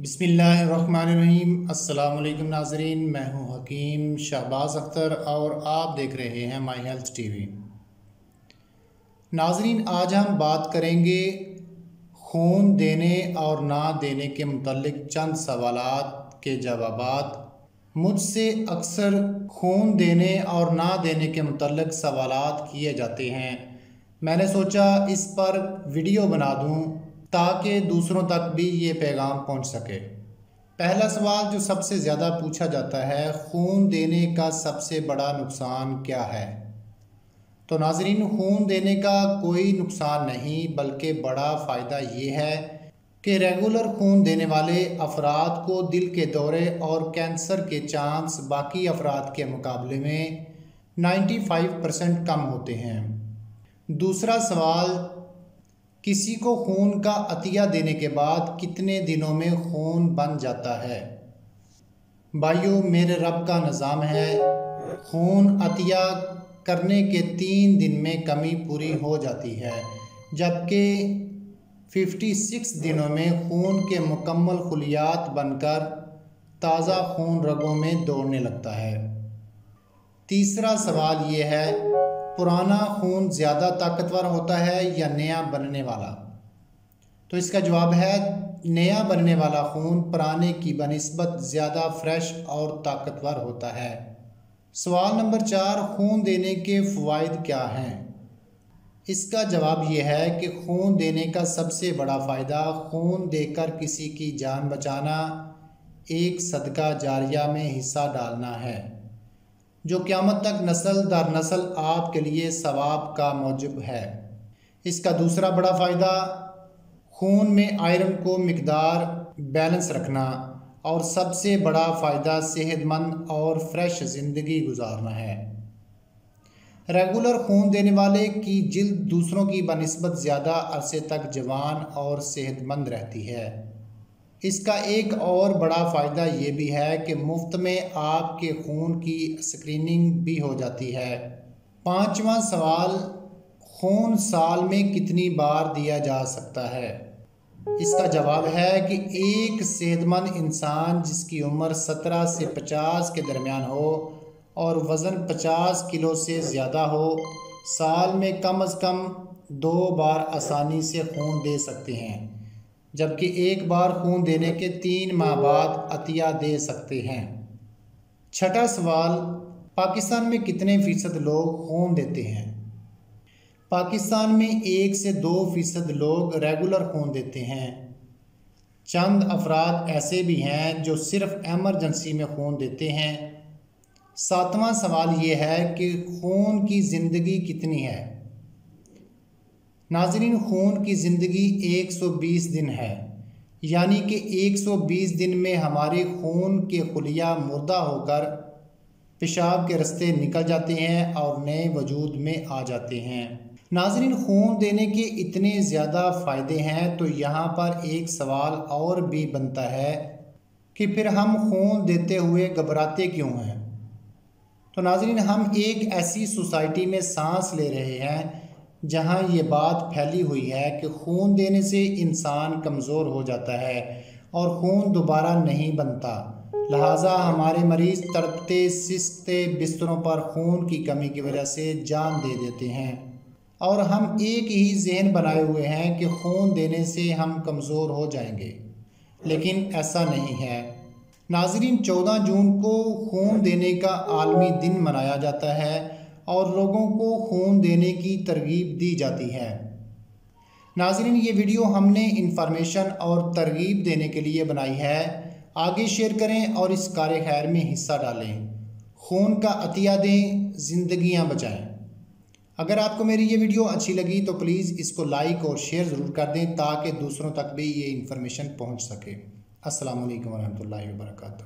بسم اللہ الرحمن الرحیم۔ السلام علیکم ناظرین، میں ہوں حکیم شہباز اختر اور آپ دیکھ رہے ہیں مائی ہیلتھ ٹی وی۔ ناظرین، آج ہم بات کریں گے خون دینے اور نہ دینے کے متعلق چند سوالات کے جوابات۔ مجھ سے اکثر خون دینے اور نہ دینے کے متعلق سوالات کیے جاتے ہیں۔ میں نے سوچا اس پر ویڈیو بنا دوں تاکہ دوسروں تک بھی یہ پیغام پہنچ سکے۔ پہلا سوال جو سب سے زیادہ پوچھا جاتا ہے، خون دینے کا سب سے بڑا نقصان کیا ہے؟ تو ناظرین، خون دینے کا کوئی نقصان نہیں بلکہ بڑا فائدہ یہ ہے کہ ریگولر خون دینے والے افراد کو دل کے دورے اور کینسر کے چانس باقی افراد کے مقابلے میں 95% کم ہوتے ہیں۔ دوسرا سوال، کسی کو خون کا عطیہ دینے کے بعد کتنے دنوں میں خون بن جاتا ہے؟ بھائیو، میرے رب کا نظام ہے، خون عطیہ کرنے کے 3 دن میں کمی پوری ہو جاتی ہے، جبکہ 56 دنوں میں خون کے مکمل خلیات بن کر تازہ خون رگوں میں دوڑنے لگتا ہے۔ تیسرا سوال یہ ہے، پرانا خون زیادہ طاقتور ہوتا ہے یا نیا بننے والا؟ تو اس کا جواب ہے، نیا بننے والا خون پرانے کی بنسبت زیادہ فریش اور طاقتور ہوتا ہے۔ سوال نمبر 4، خون دینے کے فوائد کیا ہیں؟ اس کا جواب یہ ہے کہ خون دینے کا سب سے بڑا فائدہ خون دے کر کسی کی جان بچانا، ایک صدقہ جاریہ میں حصہ ڈالنا ہے، جو قیامت تک نسل در نسل آپ کے لیے ثواب کا موجب ہے۔ اس کا دوسرا بڑا فائدہ خون میں آئرن کو مقدار بیلنس رکھنا، اور سب سے بڑا فائدہ صحت مند اور فریش زندگی گزارنا ہے۔ ریگولر خون دینے والے کی جلد دوسروں کی بنسبت زیادہ عرصے تک جوان اور صحت مند رہتی ہے۔ اس کا ایک اور بڑا فائدہ یہ بھی ہے کہ مفت میں آپ کے خون کی اسکریننگ بھی ہو جاتی ہے۔ پانچواں سوال، خون سال میں کتنی بار دیا جا سکتا ہے؟ اس کا جواب ہے کہ ایک صحت مند انسان جس کی عمر 17 سے 50 کے درمیان ہو اور وزن 50 کلو سے زیادہ ہو، سال میں کم از کم 2 بار آسانی سے خون دے سکتے ہیں، جبکہ ایک بار خون دینے کے 3 ماہ بعد عطیہ دے سکتے ہیں۔ چھٹا سوال، پاکستان میں کتنے فیصد لوگ خون دیتے ہیں؟ پاکستان میں 1 سے 2% لوگ ریگولر خون دیتے ہیں۔ چند افراد ایسے بھی ہیں جو صرف ایمرجنسی میں خون دیتے ہیں۔ ساتواں سوال یہ ہے کہ خون کی زندگی کتنی ہے؟ ناظرین، خون کی زندگی 120 دن ہے، یعنی کہ 120 دن میں ہمارے خون کے خلیہ مردہ ہو کر پیشاب کے رستے نکل جاتے ہیں اور نئے وجود میں آ جاتے ہیں۔ ناظرین، خون دینے کے اتنے زیادہ فائدے ہیں تو یہاں پر ایک سوال اور بھی بنتا ہے کہ پھر ہم خون دیتے ہوئے گھبراتے کیوں ہیں؟ تو ناظرین، ہم ایک ایسی سوسائٹی میں سانس لے رہے ہیں جہاں یہ بات پھیلی ہوئی ہے کہ خون دینے سے انسان کمزور ہو جاتا ہے اور خون دوبارہ نہیں بنتا، لہٰذا ہمارے مریض تڑپتے سستے بستروں پر خون کی کمی کی وجہ سے جان دے دیتے ہیں، اور ہم ایک ہی ذہن بنائے ہوئے ہیں کہ خون دینے سے ہم کمزور ہو جائیں گے، لیکن ایسا نہیں ہے۔ ناظرین، 14 جون کو خون دینے کا عالمی دن منایا جاتا ہے اور لوگوں کو خون دینے کی ترغیب دی جاتی ہے۔ ناظرین، یہ ویڈیو ہم نے انفارمیشن اور ترغیب دینے کے لیے بنائی ہے، آگے شیئر کریں اور اس کار خیر میں حصہ ڈالیں۔ خون کا عطیہ دیں، زندگیاں بچائیں۔ اگر آپ کو میری یہ ویڈیو اچھی لگی تو پلیز اس کو لائک اور شیئر ضرور کر دیں تاکہ دوسروں تک بھی یہ انفارمیشن پہنچ سکے۔ السلام علیکم ورحمۃ اللہ وبرکاتہ۔